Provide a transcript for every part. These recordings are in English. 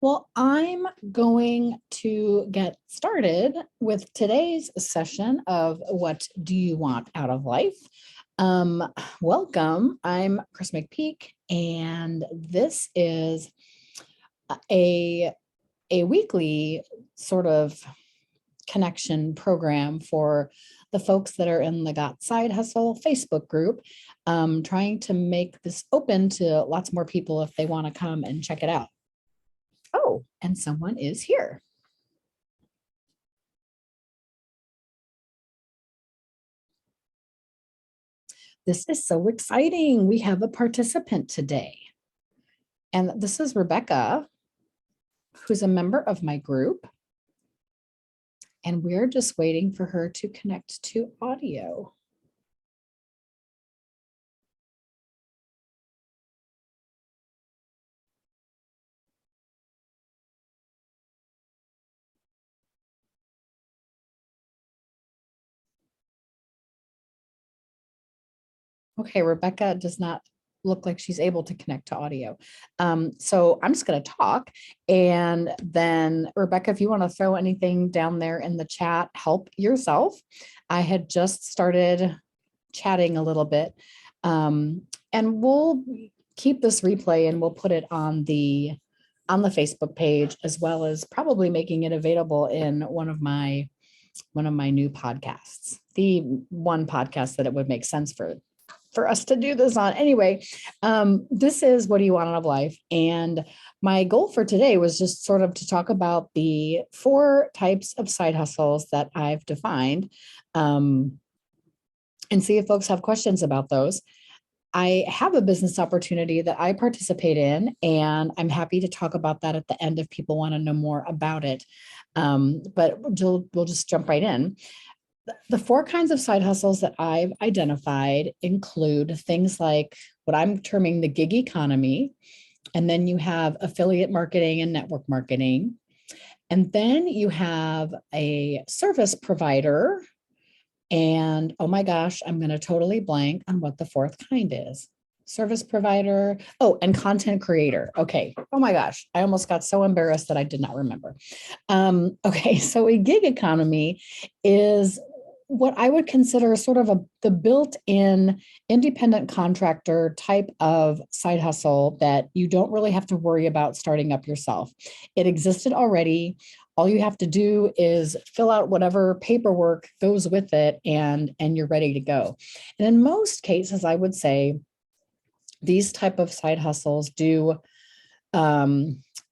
Well, I'm going to get started with today's session of What Do You Want Out of Life? Um, Welcome. I'm Chris McPeak, and this is a, a weekly sort of connection program for the folks that are in the Got Side Hustle Facebook group, trying to make this open to lots more people if they want to come and check it out. Oh, and someone is here. This is so exciting. We have a participant today. And this is Rebecca, who's a member of my group. And we're just waiting for her to connect to audio. Okay, Rebecca does not look like she's able to connect to audio. So I'm just going to talk. And then, Rebecca, if you want to throw anything down there in the chat, help yourself. I had just started chatting a little bit. And we'll keep this replay and we'll put it on the Facebook page, as well as probably making it available in one of my new podcasts, the one podcast that it would make sense for us to do this on. Anyway, this is What Do You Want Out of Life? And my goal for today was just sort of to talk about the 4 types of side hustles that I've defined, and see if folks have questions about those. I have a business opportunity that I participate in, and I'm happy to talk about that at the end if people want to know more about it. But we'll just jump right in. The 4 kinds of side hustles that I've identified include things like what I'm terming the gig economy. And then you have affiliate marketing and network marketing. And then you have a service provider. And oh my gosh, I'm going to totally blank on what the 4th kind is. Service provider. Oh, and content creator. Okay. Oh my gosh. I almost got so embarrassed that I did not remember. Okay. So a gig economy is what I would consider sort of the built-in independent contractor type of side hustle that you don't really have to worry about starting up yourself. It existed already. All you have to do is fill out whatever paperwork goes with it, and you're ready to go. And in most cases, I would say these type of side hustles do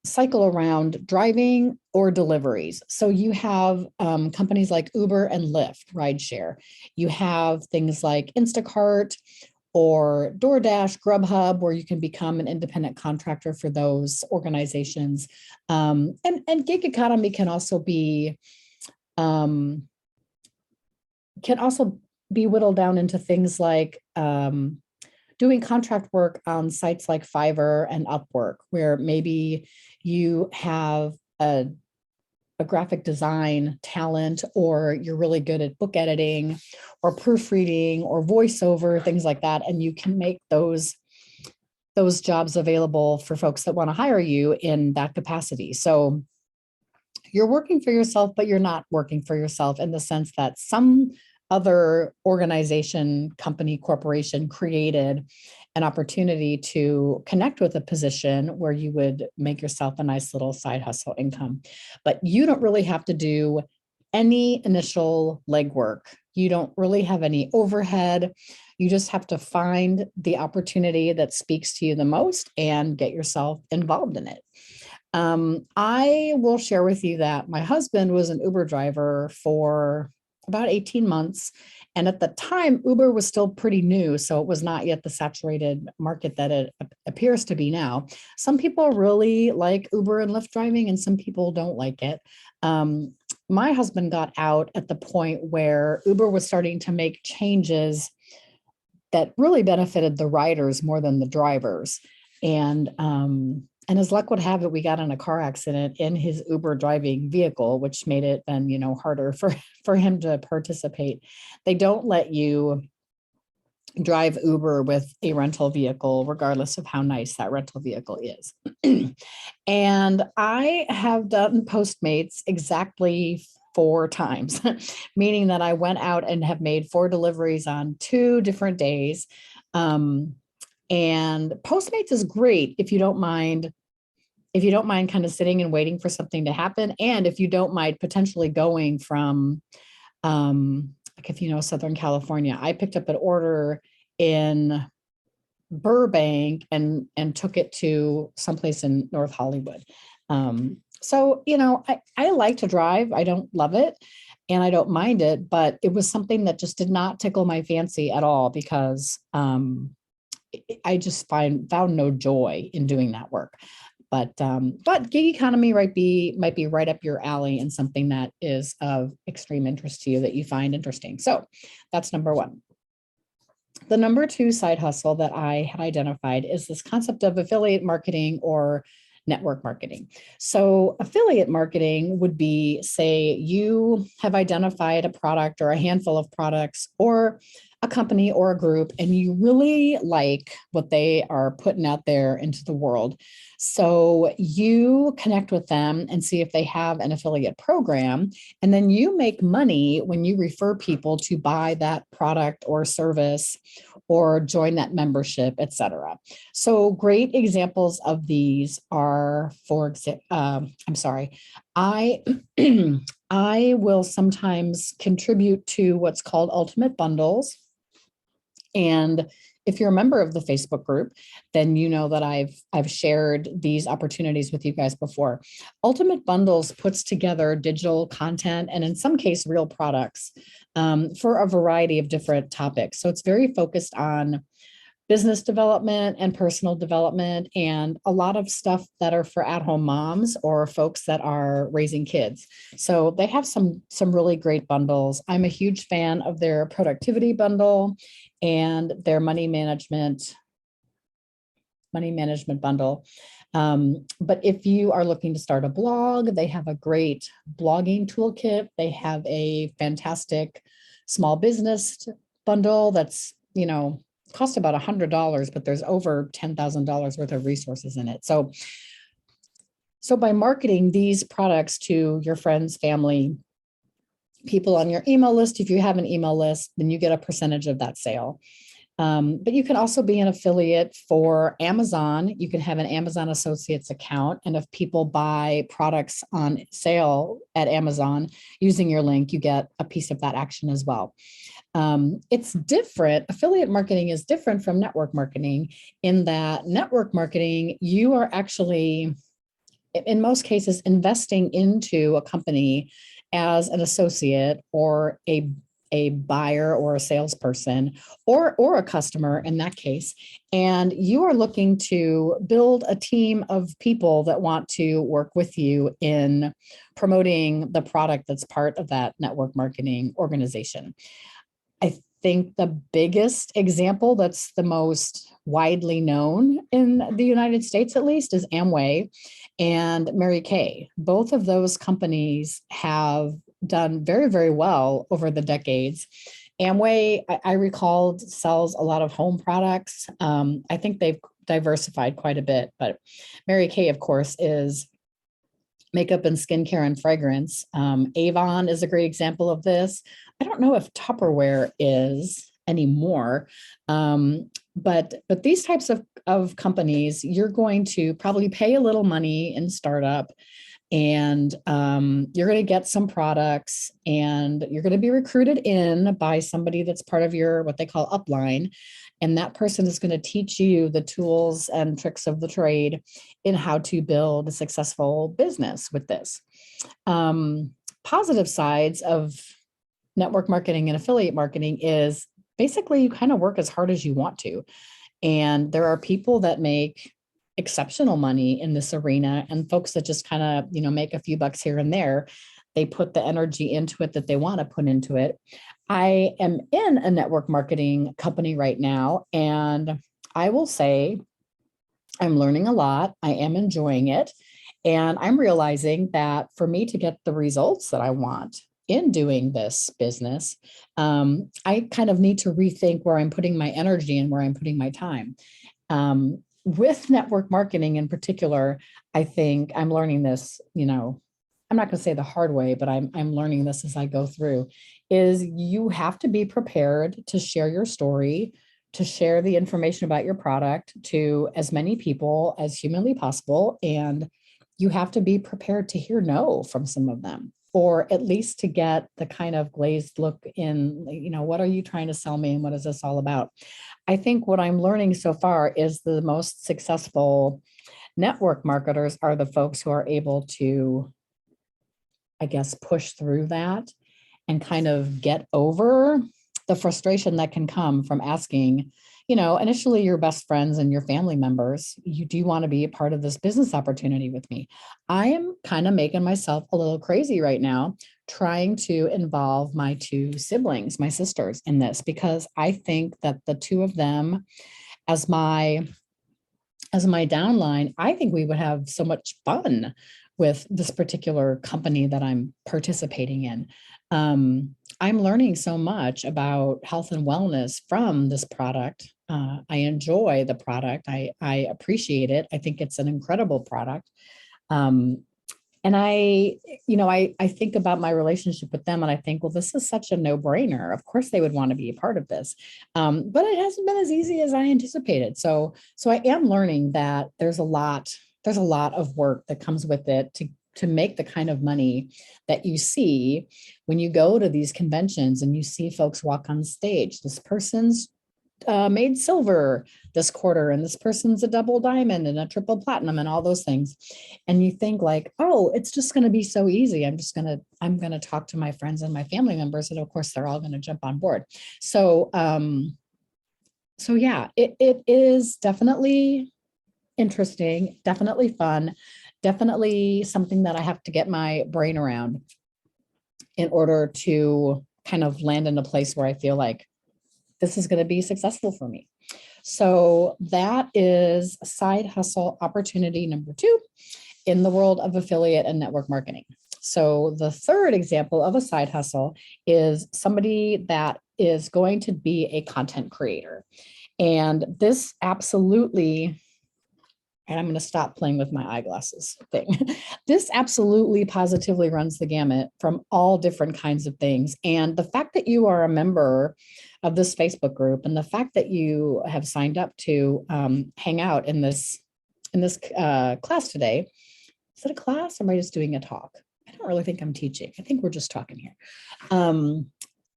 cycle around driving or deliveries. So you have companies like Uber and Lyft, rideshare. You have things like Instacart or DoorDash, Grubhub, where you can become an independent contractor for those organizations. And gig economy can also be whittled down into things like doing contract work on sites like Fiverr and Upwork, where maybe you have a a graphic design talent, or you're really good at book editing or proofreading or voiceover, things like that. And you can make those jobs available for folks that want to hire you in that capacity. So you're working for yourself, but you're not working for yourself in the sense that some other organization, company, corporation created an opportunity to connect with a position where you would make yourself a nice little side hustle income. But you don't really have to do any initial legwork. You don't really have any overhead. You just have to find the opportunity that speaks to you the most and get yourself involved in it. I will share with you that my husband was an Uber driver for about 18 months. And at the time, Uber was still pretty new. So it was not yet the saturated market that it appears to be now. Some people really like Uber and Lyft driving, and some people don't like it. My husband got out at the point where Uber was starting to make changes that really benefited the riders more than the drivers. And as luck would have it, we got in a car accident in his Uber driving vehicle, which made it then, harder for him to participate. They don't let you drive Uber with a rental vehicle, regardless of how nice that rental vehicle is. And I have done Postmates exactly 4 times, meaning that I went out and have made 4 deliveries on 2 different days. And Postmates is great if you don't mind kind of sitting and waiting for something to happen. And if you don't mind potentially going from, like if you know, Southern California, I picked up an order in Burbank and took it to someplace in North Hollywood. So, I like to drive. I don't love it and I don't mind it, but it was something that just did not tickle my fancy at all because I just found no joy in doing that work. But gig economy might be right up your alley and something that is of extreme interest to you that you find interesting. So that's number 1. The number 2 side hustle that I had identified is this concept of affiliate marketing or network marketing. So affiliate marketing would be, say, you have identified a product or a handful of products or a company or a group, and you really like what they are putting out there into the world. So you connect with them and see if they have an affiliate program, and then you make money when you refer people to buy that product or service or join that membership, et cetera. So great examples of these are, I I will sometimes contribute to what's called ultimate bundles. And if you're a member of the Facebook group, then you know that I've shared these opportunities with you guys before. Ultimate Bundles puts together digital content and in some case real products for a variety of different topics. So it's very focused on business development and personal development, and a lot of stuff that are for at-home moms or folks that are raising kids. So they have some really great bundles. I'm a huge fan of their productivity bundle and their money management bundle. But if you are looking to start a blog, they have a great blogging toolkit. They have a fantastic small business bundle that's, cost about $100, but there's over $10,000 worth of resources in it. So by marketing these products to your friends, family, people on your email list, if you have an email list, then you get a percentage of that sale. But you can also be an affiliate for Amazon. You can have an Amazon Associates account. And if people buy products on sale at Amazon using your link, you get a piece of that action as well. It's different. Affiliate marketing is different from network marketing in that network marketing, you are actually, in most cases, investing into a company as an associate or a buyer or a salesperson or a customer in that case. And you are looking to build a team of people that want to work with you in promoting the product that's part of that network marketing organization. I think the biggest example that's the most widely known in the United States, at least, is Amway and Mary Kay. Both of those companies have done very, very well over the decades. Amway, I recall, sells a lot of home products. I think they've diversified quite a bit, but Mary Kay, of course, is makeup and skincare and fragrance. Avon is a great example of this. I don't know if Tupperware is anymore, but these types of companies, you're going to probably pay a little money in startup, and you're going to get some products, and you're going to be recruited in by somebody that's part of your what they call upline. And that person is going to teach you the tools and tricks of the trade in how to build a successful business with this. Positive sides of network marketing and affiliate marketing is basically you kind of work as hard as you want to. And there are people that make exceptional money in this arena, and folks that just kind of, make a few bucks here and there. They put the energy into it that they want to put into it. I am in a network marketing company right now, and I will say I'm learning a lot. I am enjoying it. And I'm realizing that for me to get the results that I want in doing this business, I kind of need to rethink where I'm putting my energy and where I'm putting my time. With network marketing in particular, I think I'm learning this, I'm not going to say the hard way, but I'm learning this as I go through, is you have to be prepared to share your story, to share the information about your product to as many people as humanly possible. And you have to be prepared to hear no from some of them, or at least to get the kind of glazed look in, what are you trying to sell me and what is this all about? I think what I'm learning so far is the most successful network marketers are the folks who are able to, I guess, push through that and kind of get over the frustration that can come from asking, initially your best friends and your family members, do you want to be a part of this business opportunity with me? I am kind of making myself a little crazy right now, trying to involve my two siblings, my sisters, in this, because I think that the two of them as my downline, I think we would have so much fun with this particular company that I'm participating in. I'm learning so much about health and wellness from this product. I enjoy the product. I appreciate it. I think it's an incredible product. And I think about my relationship with them, and I think, well, this is such a no-brainer. Of course they would want to be a part of this. But it hasn't been as easy as I anticipated. So I am learning that there's a lot of work that comes with it to make the kind of money that you see when you go to these conventions and you see folks walk on stage. This person's made silver this quarter, and this person's a double diamond and a triple platinum and all those things. And you think like, oh, it's just going to be so easy. I'm going to talk to my friends and my family members, and of course they're all going to jump on board. So yeah, it is definitely interesting, definitely fun, definitely something that I have to get my brain around in order to kind of land in a place where I feel like this is going to be successful for me. So that is side hustle opportunity number 2 in the world of affiliate and network marketing. So the third example of a side hustle is somebody that is going to be a content creator. And this absolutely, and I'm going to stop playing with my eyeglasses thing. This absolutely positively runs the gamut from all different kinds of things. And the fact that you are a member of this Facebook group, and the fact that you have signed up to hang out in this class today, is it a class or am I just doing a talk? I don't really think I'm teaching. I think we're just talking here.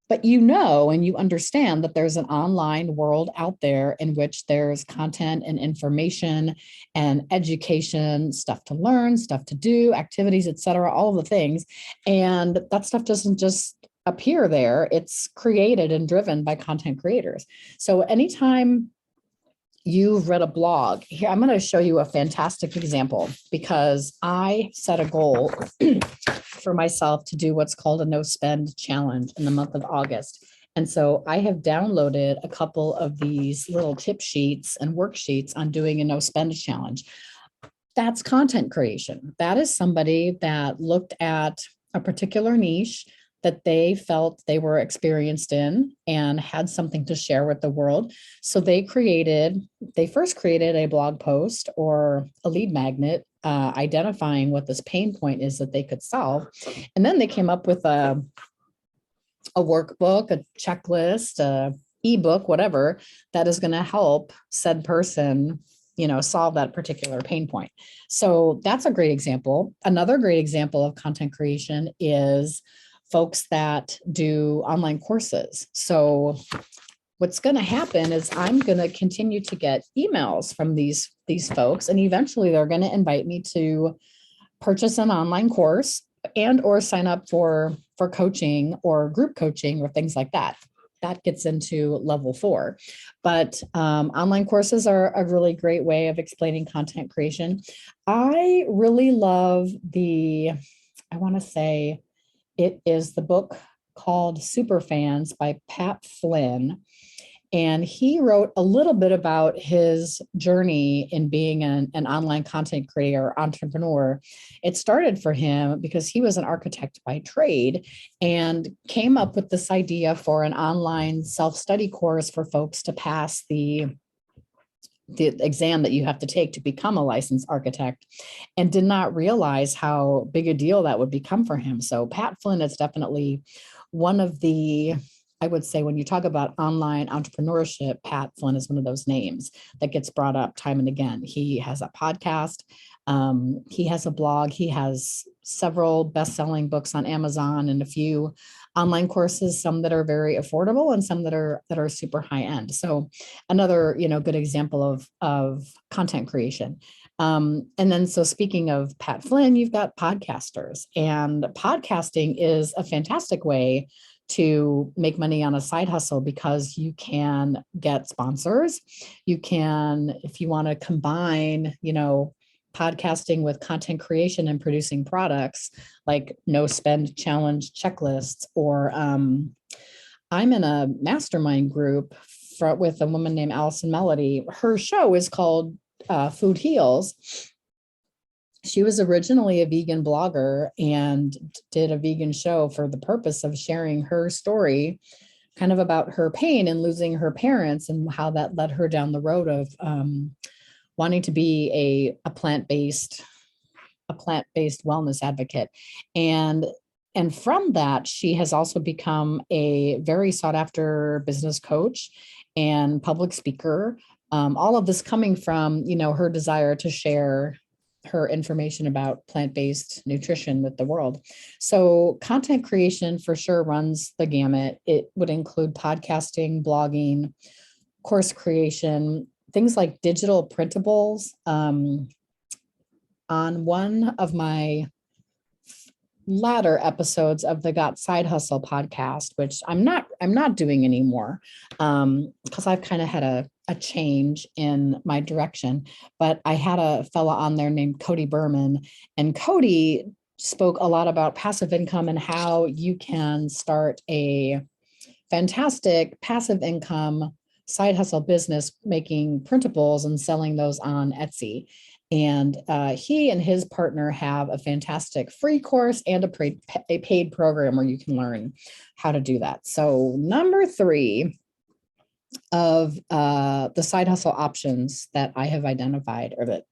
But and you understand that there's an online world out there in which there's content and information and education, stuff to learn, stuff to do, activities, et cetera, all of the things. And that stuff doesn't just appear there. It's created and driven by content creators. So anytime you've read a blog, here, I'm going to show you a fantastic example, because I set a goal for myself to do what's called a no spend challenge in the month of August. And so I have downloaded a couple of these little tip sheets and worksheets on doing a no spend challenge. That's content creation. That is somebody that looked at a particular niche that they felt they were experienced in and had something to share with the world. So they first created a blog post or a lead magnet, identifying what this pain point is that they could solve. And then they came up with a workbook, a checklist, a ebook, whatever, that is going to help said person, solve that particular pain point. So that's a great example. Another great example of content creation is folks that do online courses. So what's going to happen is I'm going to continue to get emails from these folks, and eventually they're going to invite me to purchase an online course and or sign up for coaching or group coaching or things like that. That gets into level 4. But online courses are a really great way of explaining content creation. I really love I want to say it is the book called Superfans by Pat Flynn. And he wrote a little bit about his journey in being an online content creator, entrepreneur. It started for him because he was an architect by trade and came up with this idea for an online self-study course for folks to pass the exam that you have to take to become a licensed architect, and did not realize how big a deal that would become for him. So Pat Flynn is definitely one of the, I would say, when you talk about online entrepreneurship, Pat Flynn is one of those names that gets brought up time and again. He has a podcast. He has a blog. He has several best-selling books on Amazon and a few online courses, some that are very affordable and some that are super high end. So another, good example of content creation. And then, so speaking of Pat Flynn, you've got podcasters, and podcasting is a fantastic way to make money on a side hustle because you can get sponsors. You can, if you want to combine, podcasting with content creation and producing products like no spend challenge checklists, or I'm in a mastermind group with a woman named Allison Melody. Her show is called Food Heals. She was originally a vegan blogger and did a vegan show for the purpose of sharing her story, kind of about her pain and losing her parents and how that led her down the road of wanting to be a plant-based wellness advocate. And from that, she has also become a very sought after business coach and public speaker. All of this coming from, her desire to share her information about plant-based nutrition with the world. So content creation for sure runs the gamut. It would include podcasting, blogging, course creation, things like digital printables. On one of my latter episodes of the Got Side Hustle podcast, which I'm not doing anymore, because I've kind of had a change in my direction. But I had a fella on there named Cody Berman, and Cody spoke a lot about passive income and how you can start a fantastic passive income side hustle business making printables and selling those on Etsy. And he and his partner have a fantastic free course and a paid program where you can learn how to do that. So number 3 of the side hustle options that I have identified, or that,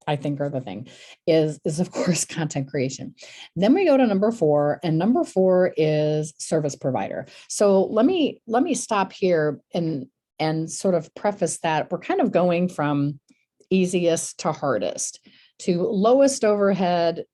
I think are the thing, is of course content creation. Then we go to number 4, and number 4 is service provider. So let me stop here and sort of preface that we're kind of going from easiest to hardest, to lowest overhead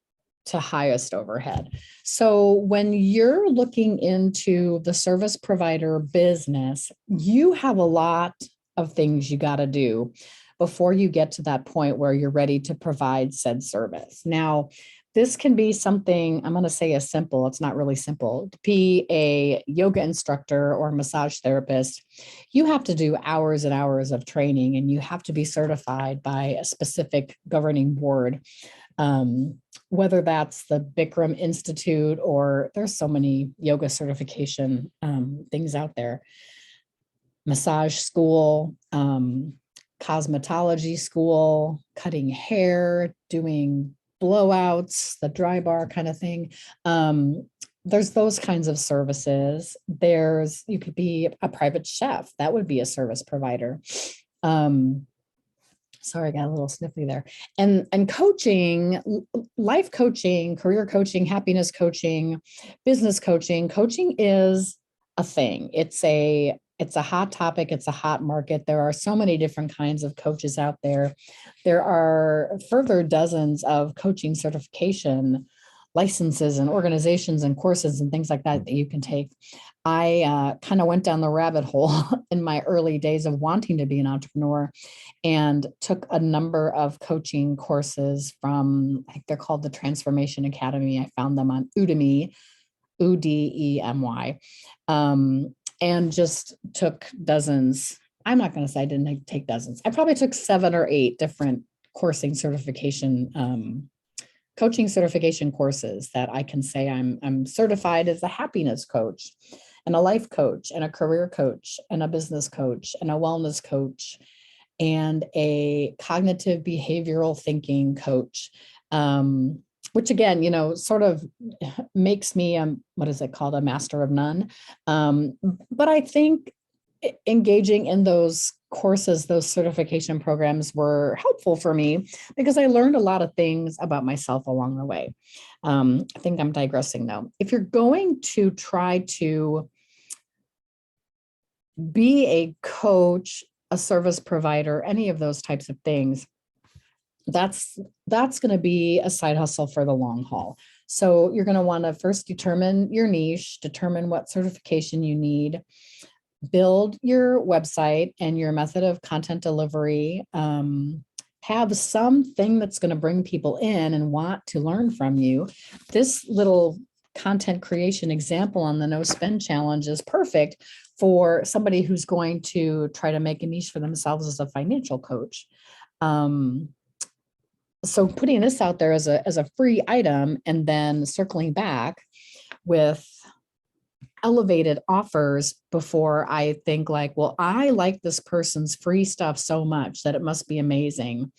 to highest overhead. So when you're looking into the service provider business, you have a lot of things you got to do before you get to that point where you're ready to provide said service. Now, this can be something, I'm going to say as simple, it's not really simple. To be a yoga instructor or massage therapist, you have to do hours and hours of training, and you have to be certified by a specific governing board Whether that's the Bikram Institute, or there's so many yoga certification things out there, massage school, cosmetology school, cutting hair, doing blowouts, the dry bar kind of thing. There's those kinds of services. You could be a private chef. That would be a service provider. Sorry, I got a little sniffly there. And coaching, life coaching, career coaching, happiness coaching, business coaching. Coaching is a thing. It's a hot topic. It's a hot market. There are so many different kinds of coaches out there. There are further dozens of coaching certification licenses and organizations and courses and things like that that you can take. I kind of went down the rabbit hole in my early days of wanting to be an entrepreneur, and took a number of coaching courses from, I think they're called the Transformation Academy. I found them on Udemy, Udemy, and just took dozens. I'm not going to say I didn't take dozens. I probably took 7 or 8 different coaching certification courses that I can say I'm certified as a happiness coach and a life coach and a career coach and a business coach and a wellness coach and a cognitive behavioral thinking coach, which again, sort of makes me, what is it called? A master of none. But I think engaging in those courses, those certification programs were helpful for me because I learned a lot of things about myself along the way. I think I'm digressing though. If you're going to try to be a coach, a service provider, any of those types of things, that's going to be a side hustle for the long haul. So you're going to want to first determine your niche, determine what certification you need, build your website and your method of content delivery, have something that's going to bring people in and want to learn from you. This little content creation example on the No Spend Challenge is perfect for somebody who's going to try to make a niche for themselves as a financial coach. So putting this out there as a free item and then circling back with elevated offers before I think like, well, I like this person's free stuff so much that it must be amazing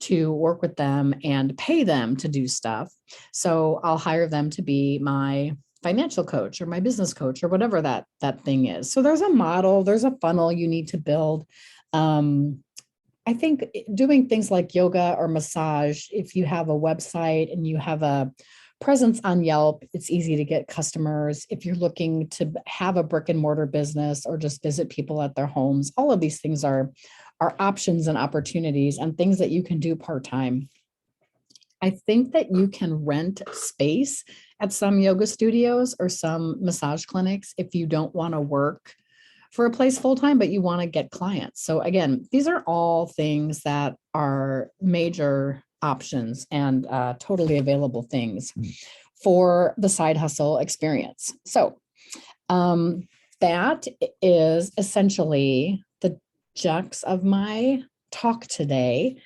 to work with them and pay them to do stuff. So I'll hire them to be my financial coach or my business coach or whatever that thing is. So there's a model, there's a funnel you need to build. I think doing things like yoga or massage, if you have a website and you have a presence on Yelp, it's easy to get customers. If you're looking to have a brick and mortar business or just visit people at their homes, all of these things are options and opportunities and things that you can do part-time. I think that you can rent space at some yoga studios or some massage clinics if you don't want to work for a place full-time, but you want to get clients. So again, these are all things that are major options and totally available things for the side hustle experience. So that is essentially the jux of my talk today.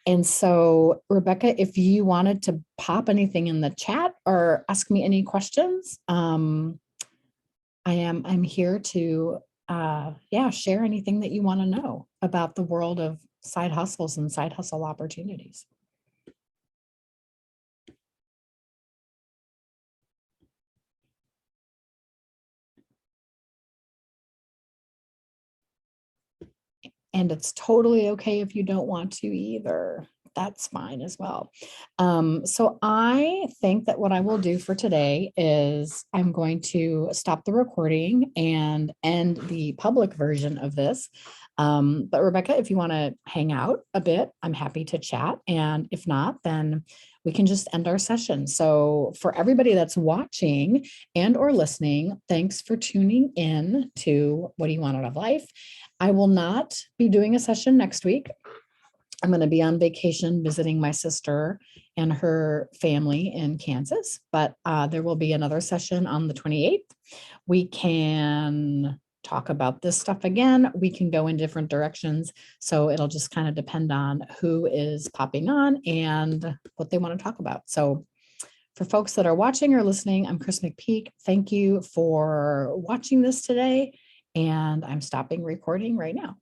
And so, Rebecca, if you wanted to pop anything in the chat or ask me any questions, I'm here to share anything that you want to know about the world of side hustles and side hustle opportunities. And it's totally okay if you don't want to either. That's fine as well. So I think that what I will do for today is I'm going to stop the recording and end the public version of this. But Rebecca, if you want to hang out a bit, I'm happy to chat. And if not, then we can just end our session. So for everybody that's watching and or listening, thanks for tuning in to What Do You Want Out of Life? I will not be doing a session next week. I'm going to be on vacation visiting my sister and her family in Kansas, but there will be another session on the 28th. We can talk about this stuff again, we can go in different directions. So it'll just kind of depend on who is popping on and what they want to talk about. So for folks that are watching or listening, I'm Chris McPeak. Thank you for watching this today. And I'm stopping recording right now.